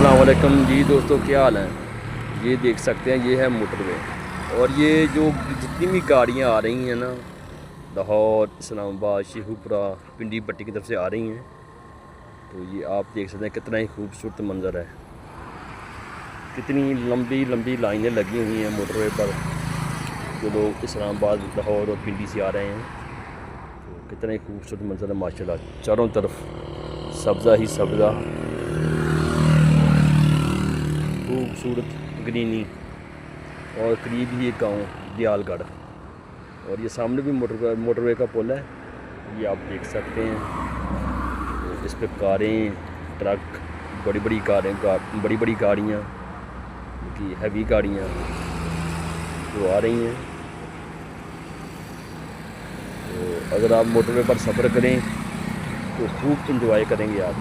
अस्सलाम वालेकुम जी दोस्तों, क्या हाल हैं। ये देख सकते हैं, ये है मोटरवे। और ये जो जितनी भी गाड़ियाँ आ रही हैं ना, लाहौर, इस्लामाबाद, शेखुपुरा, पिंडी पट्टी की तरफ से आ रही हैं, तो ये आप देख सकते हैं कितना ही खूबसूरत मंज़र है। कितनी लंबी लंबी लाइनें लगी हुई हैं मोटरवे पर। जो लोग इस्लामाबाद, लाहौर और पिंडी से आ रहे हैं, तो कितना ही खूबसूरत मंज़र है माशाल्लाह। चारों तरफ सब्ज़ा ही सब्ज़ा, खूबसूरत ग्रीनी, और करीब ही एक गाँव दयालगढ़। और ये सामने भी मोटरवे का पुल है, ये आप देख सकते हैं। इस पर कारें, ट्रक, बड़ी बड़ी कारें, बड़ी बड़ी गाड़ियाँ की हैवी गाड़ियाँ जो आ रही हैं। तो अगर आप मोटरवे पर सफ़र करें तो खूब इंजॉय करेंगे आप।